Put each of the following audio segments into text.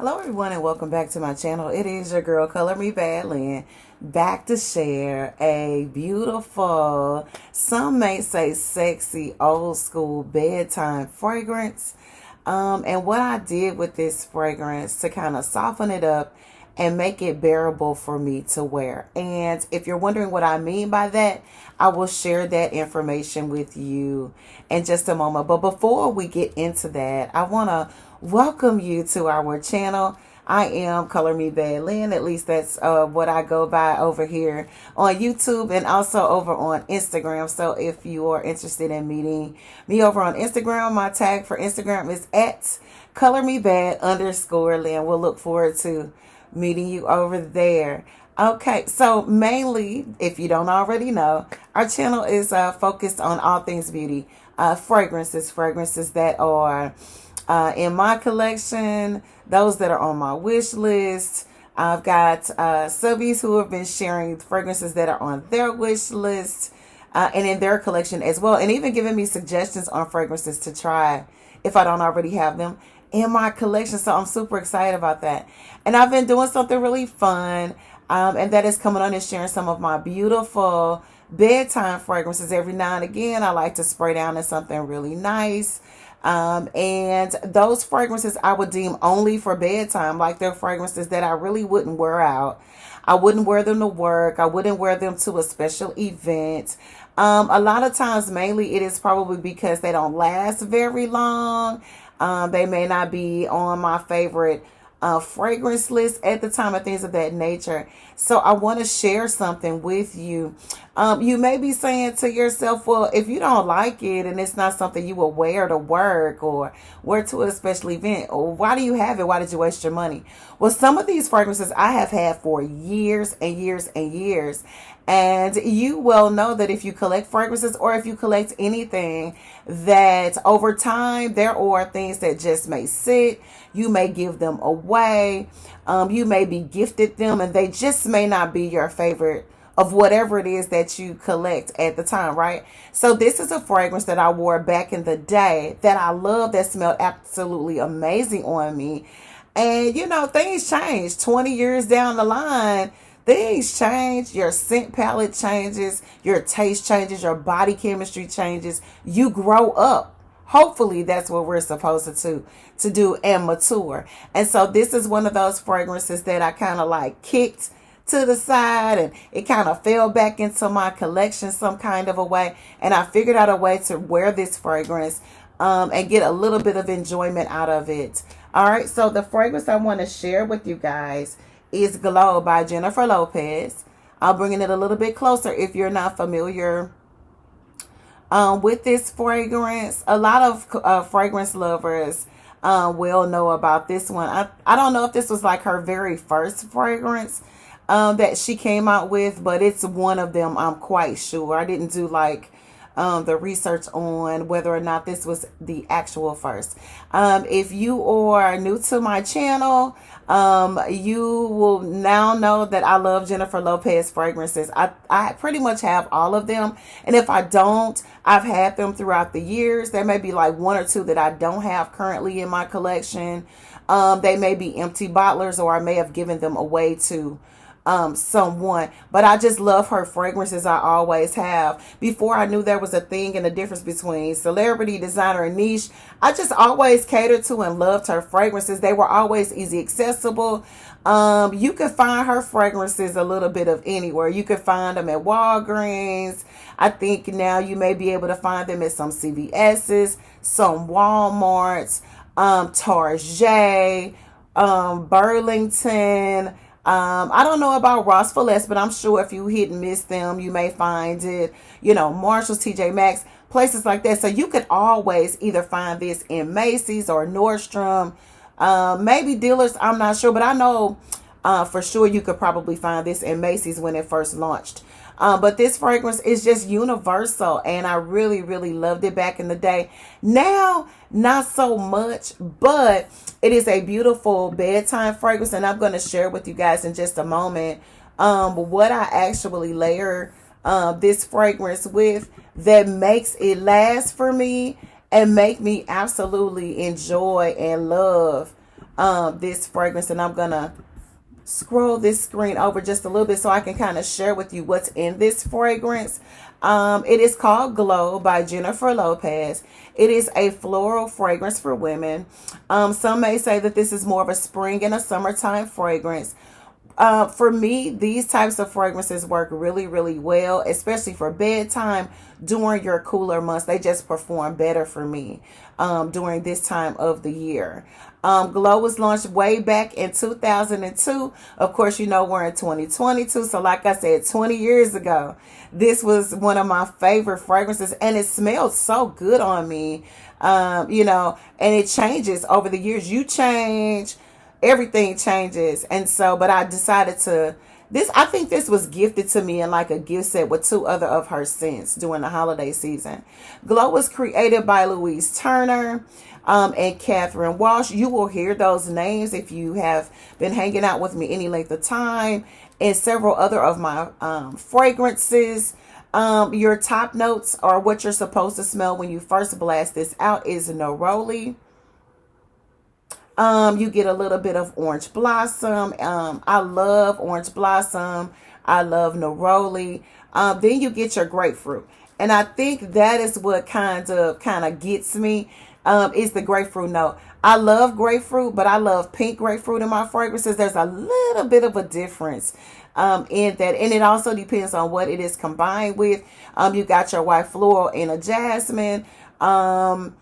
Hello everyone and welcome back to my channel. It is your girl Color Me Bad Lynn, back to share a beautiful, some may say sexy, old school bedtime fragrance. And what I did with this fragrance to kind of soften it up and make it bearable for me to wear. And if you're wondering what I mean by that, I will share that information with you in just a moment. But before we get into that, I want to welcome you to our channel. I am Color Me Bad Lynn. At least that's what I go by over here on YouTube and also over on Instagram. So if you are interested in meeting me over on Instagram, my tag for Instagram is at ColorMeBad_Lynn. We'll look forward to meeting you over there. Okay, so mainly, if you don't already know, our channel is focused on all things beauty, fragrances that are in my collection, those that are on my wish list. I've got subbies who have been sharing fragrances that are on their wish list and in their collection as well, and even giving me suggestions on fragrances to try if I don't already have them in my collection. So I'm super excited about that. And I've been doing something really fun, and that is coming on and sharing some of my beautiful bedtime fragrances. Every now and again, I like to spray down in something really nice. And those fragrances I would deem only for bedtime. Like they're fragrances that I really wouldn't wear out. I wouldn't wear them to work. I wouldn't wear them to a special event. A lot of times, mainly it is probably because they don't last very long. They may not be on my favorite fragrance list at the time and things of that nature. So I want to share something with you. You may be saying to yourself, well, if you don't like it and it's not something you will wear to work or wear to a special event, why do you have it? Why did you waste your money? Well, some of these fragrances I have had for years and years and years. And you well know that if you collect fragrances or if you collect anything, that over time there are things that just may sit. You may give them away. You may be gifted them and they just may not be your favorite of whatever it is that you collect at the time, right? So this is a fragrance that I wore back in the day that I love, that smelled absolutely amazing on me. And you know, things change 20 years down the line. Things change, your scent palette changes, your taste changes, your body chemistry changes. You grow up. Hopefully that's what we're supposed to do and mature. And so this is one of those fragrances that I kind of like kicked to the side and it kind of fell back into my collection some kind of a way. And I figured out a way to wear this fragrance and get a little bit of enjoyment out of it. All right, so the fragrance I want to share with you guys is Glow by Jennifer Lopez. I'll bring it a little bit closer if you're not familiar with this fragrance. A lot of fragrance lovers will know about this one. I don't know if this was like her very first fragrance that she came out with, but it's one of them, I'm quite sure. I didn't do like the research on whether or not this was the actual first. If you are new to my channel, you will now know that I love Jennifer Lopez fragrances. I pretty much have all of them. And if I don't, I've had them throughout the years. There may be like one or two that I don't have currently in my collection. They may be empty bottlers or I may have given them away to someone, but I just love her fragrances. I always have. Before I knew there was a thing and a difference between celebrity, designer, and niche, I just always catered to and loved her fragrances. They were always easy accessible. You could find her fragrances a little bit of anywhere. You could find them at Walgreens. I think now you may be able to find them at some CVS's, some Walmarts, Target, Burlington. I don't know about Ross for Less, but I'm sure if you hit and miss them, you may find it, you know, Marshall's, TJ Maxx, places like that. So you could always either find this in Macy's or Nordstrom, maybe dealers, I'm not sure, but I know for sure you could probably find this in Macy's when it first launched. But this fragrance is just universal, and I really, really loved it back in the day. Now, not so much, but it is a beautiful bedtime fragrance, and I'm going to share with you guys in just a moment what I actually layer this fragrance with that makes it last for me and make me absolutely enjoy and love this fragrance, and I'm gonna scroll this screen over just a little bit so I can kind of share with you what's in this fragrance. It is called Glow by Jennifer Lopez. It is a floral fragrance for women. Some may say that this is more of a spring and a summertime fragrance. For me, these types of fragrances work really, really well, especially for bedtime during your cooler months. They just perform better for me during this time of the year. Glow was launched way back in 2002. Of course, you know we're in 2022. So like I said, 20 years ago, this was one of my favorite fragrances, and it smelled so good on me. And it changes over the years. You change, everything changes. And so, but I decided to, I think this was gifted to me in like a gift set with two other of her scents during the holiday season. Glow was created by Louise Turner and Catherine Walsh. You will hear those names if you have been hanging out with me any length of time, and several other of my fragrances. Your top notes, or what you're supposed to smell when you first blast this out, is neroli. You get a little bit of orange blossom. I love orange blossom. I love neroli. Then you get your grapefruit. And I think that is what kind of gets me, is the grapefruit note. I love grapefruit, but I love pink grapefruit in my fragrances. There's a little bit of a difference in that. And it also depends on what it is combined with. You got your white floral and a jasmine.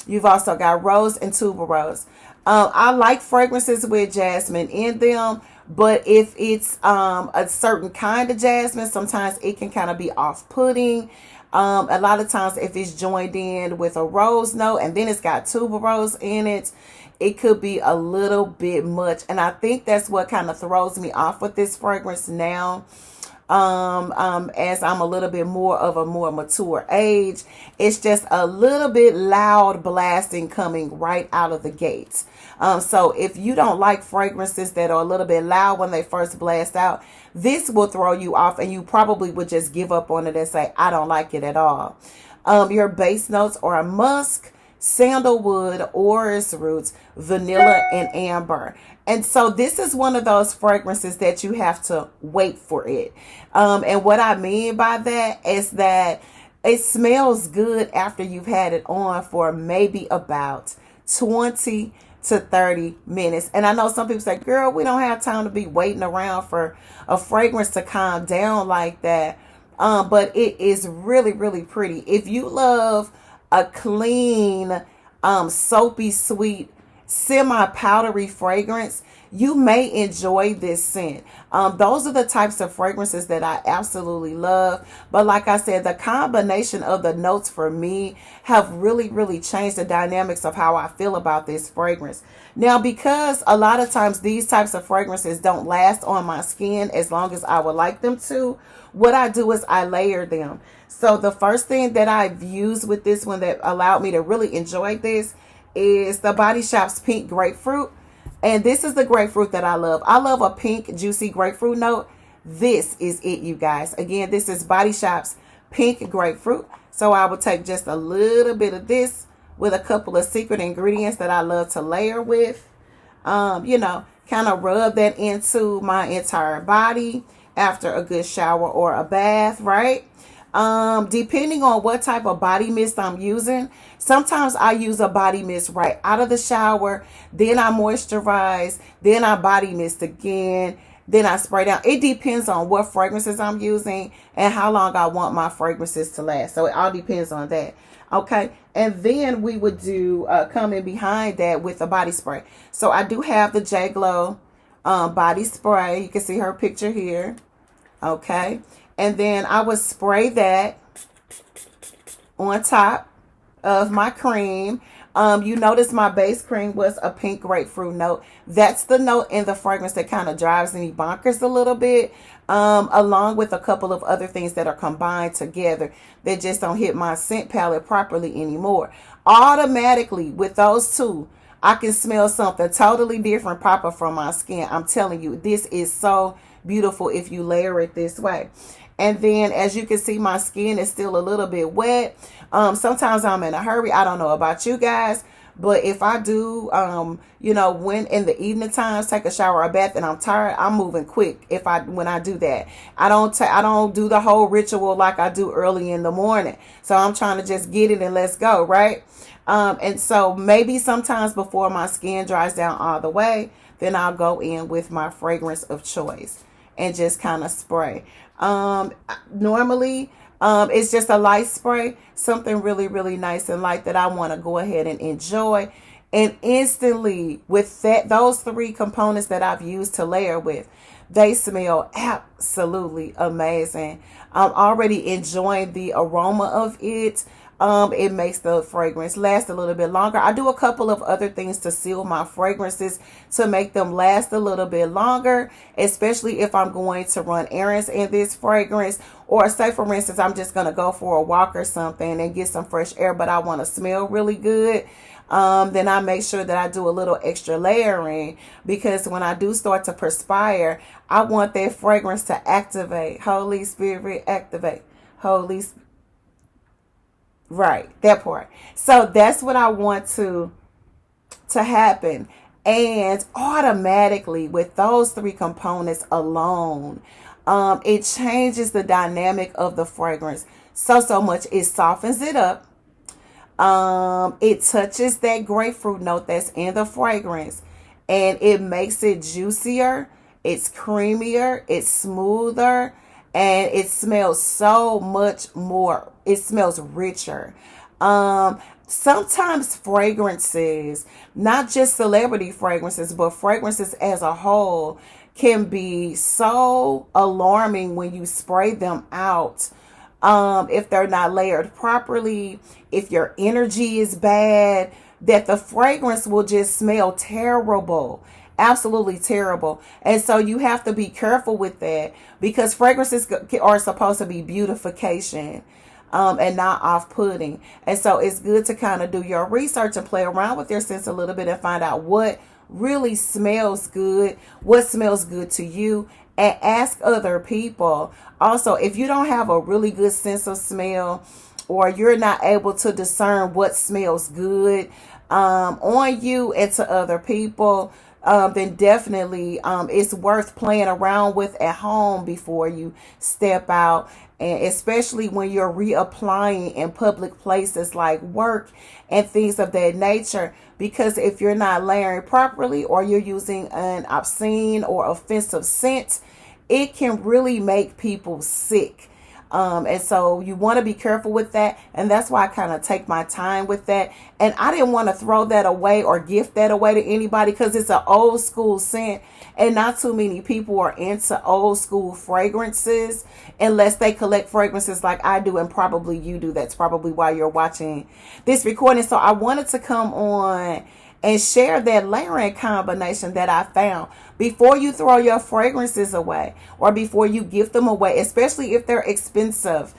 You've also got rose and tuberose. I like fragrances with jasmine in them, but if it's a certain kind of jasmine, sometimes it can kind of be off-putting. A lot of times if it's joined in with a rose note and then it's got tuberose in it, it could be a little bit much. And I think that's what kind of throws me off with this fragrance now. As I'm a little bit more of a more mature age, it's just a little bit loud blasting coming right out of the gates. So if you don't like fragrances that are a little bit loud when they first blast out, this will throw you off, and you probably would just give up on it and say, I don't like it at all. Your base notes are musk, sandalwood, orris roots, vanilla, and amber. And so this is one of those fragrances that you have to wait for it. And what I mean by that is that it smells good after you've had it on for maybe about 20 to 30 minutes. And I know some people say, girl, we don't have time to be waiting around for a fragrance to calm down like that. But it is really, really pretty. If you love a clean, soapy, sweet, semi-powdery fragrance, you may enjoy this scent. Those are the types of fragrances that I absolutely love. But like I said, the combination of the notes for me have really, really changed the dynamics of how I feel about this fragrance. Now, because a lot of times these types of fragrances don't last on my skin as long as I would like them to, what I do is I layer them. So the first thing that I've used with this one that allowed me to really enjoy this is the Body Shop's Pink Grapefruit. And this is the grapefruit that I love. I love a pink, juicy grapefruit note. This is it, you guys. Again, this is Body Shop's Pink Grapefruit. So I will take just a little bit of this with a couple of secret ingredients that I love to layer with. Kind of rub that into my entire body after a good shower or a bath, right? Depending on what type of body mist I'm using, sometimes I use a body mist right out of the shower, then I moisturize, then I body mist again, then I spray down. It depends on what fragrances I'm using and how long I want my fragrances to last. So it all depends on that. Okay. And then we would do come in behind that with a body spray. So I do have the J Glow body spray. You can see her picture here. Okay. And then I would spray that on top of my cream. You notice my base cream was a pink grapefruit note. That's the note in the fragrance that kind of drives me bonkers a little bit, along with a couple of other things that are combined together that just don't hit my scent palette properly anymore. Automatically, with those two, I can smell something totally different proper from my skin. I'm telling you, this is so beautiful if you layer it this way. And then, as you can see, my skin is still a little bit wet. Sometimes I'm in a hurry. I don't know about you guys, But if I do, when in the evening times, take a shower or bath and I'm tired, I'm moving quick. When I do that, I don't do the whole ritual like I do early in the morning. So I'm trying to just get it and let's go, right? And so maybe sometimes before my skin dries down all the way, then I'll go in with my fragrance of choice and just kind of spray. Normally, it's just a light spray, something really, really nice and light that I want to go ahead and enjoy. And instantly, with those three components that I've used to layer with, they smell absolutely amazing. I'm already enjoying the aroma of it. It makes the fragrance last a little bit longer. I do a couple of other things to seal my fragrances to make them last a little bit longer, especially if I'm going to run errands in this fragrance, or say for instance, I'm just going to go for a walk or something and get some fresh air, but I want to smell really good. Then I make sure that I do a little extra layering, because when I do start to perspire, I want that fragrance to activate. Holy Spirit, activate. Holy Spirit. Right, that part. So that's what I want to happen. And automatically with those three components alone, it changes the dynamic of the fragrance so much. It softens it up. It touches that grapefruit note that's in the fragrance, and it makes it juicier, it's creamier, it's smoother, and it smells so much more. It smells richer. Sometimes fragrances, not just celebrity fragrances, but fragrances as a whole, can be so alarming when you spray them out. If they're not layered properly, if your energy is bad, that the fragrance will just smell terrible. Absolutely terrible. And so you have to be careful with that, because fragrances are supposed to be beautification, and not off-putting. And so it's good to kind of do your research and play around with your sense a little bit and find out what really smells good, what smells good to you, and ask other people. Also, if you don't have a really good sense of smell, or you're not able to discern what smells good on you and to other people, then definitely it's worth playing around with at home before you step out. And especially when you're reapplying in public places like work and things of that nature. Because if you're not layering properly, or you're using an obscene or offensive scent, it can really make people sick. And so you want to be careful with that. And that's why I kind of take my time with that. And I didn't want to throw that away or gift that away to anybody, because it's an old school scent. And not too many people are into old school fragrances unless they collect fragrances like I do, and probably you do. That's probably why you're watching this recording. So I wanted to come on and share that layering combination that I found before you throw your fragrances away, or before you gift them away, especially if they're expensive.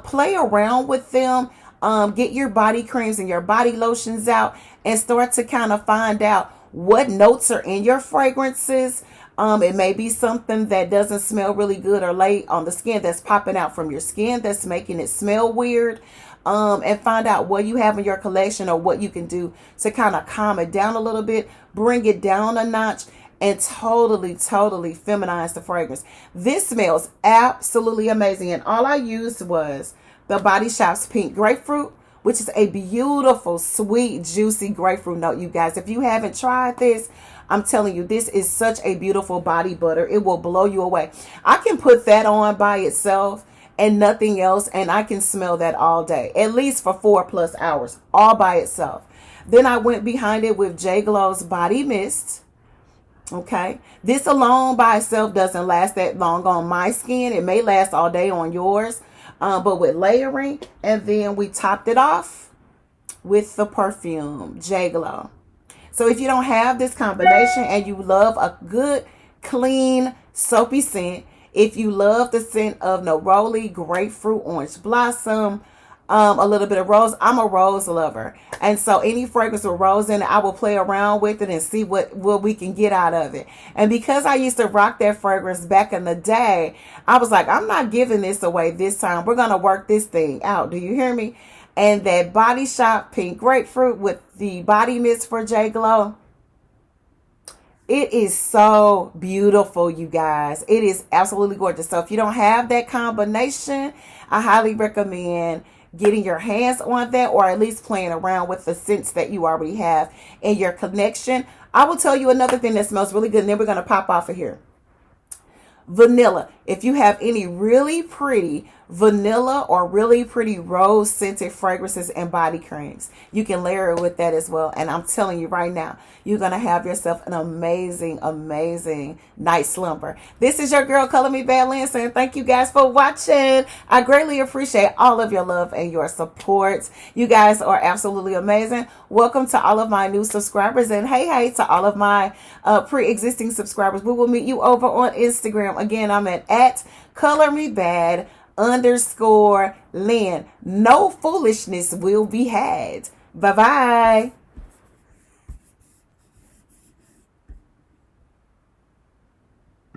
Play around with them. Get your body creams and your body lotions out and start to kind of find out what notes are in your fragrances. It may be something that doesn't smell really good or lay on the skin, that's popping out from your skin, that's making it smell weird. And find out what you have in your collection, or what you can do to kind of calm it down a little bit, bring it down a notch, and totally feminize the fragrance. This smells absolutely amazing. And all I used was the Body Shop's Pink Grapefruit, which is a beautiful, sweet, juicy grapefruit note, you guys. If you haven't tried this, I'm telling you, this is such a beautiful body butter. It will blow you away. I can put that on by itself and nothing else, and I can smell that all day, at least for 4+ hours, all by itself. Then I went behind it with J Glow's Body Mist. Okay, this alone by itself doesn't last that long on my skin. It may last all day on yours, but with layering. And then we topped it off with the Perfume J Glow. So if you don't have this combination and you love a good, clean, soapy scent, if you love the scent of neroli, grapefruit, orange blossom, a little bit of rose. I'm a rose lover. And so any fragrance with rose in it, I will play around with it and see what we can get out of it. And because I used to rock that fragrance back in the day, I was like, I'm not giving this away this time. We're going to work this thing out. Do you hear me? And that Body Shop Pink Grapefruit with the body mist for J Glow. It is so beautiful, you guys. It is absolutely gorgeous. So if you don't have that combination, I highly recommend getting your hands on that, or at least playing around with the scents that you already have in your collection. I will tell you another thing that smells really good, and then we're going to pop off of here. Vanilla. If you have any really pretty vanilla or really pretty rose scented fragrances and body creams, you can layer it with that as well. And I'm telling you right now, you're going to have yourself an amazing, amazing night slumber. This is your girl, Color Me Bad Lancer, and thank you guys for watching. I greatly appreciate all of your love and your support. You guys are absolutely amazing. Welcome to all of my new subscribers, and hey to all of my pre-existing subscribers. We will meet you over on Instagram. Again, I'm at ColorMeBad_Lynn. No foolishness will be had. Bye-bye.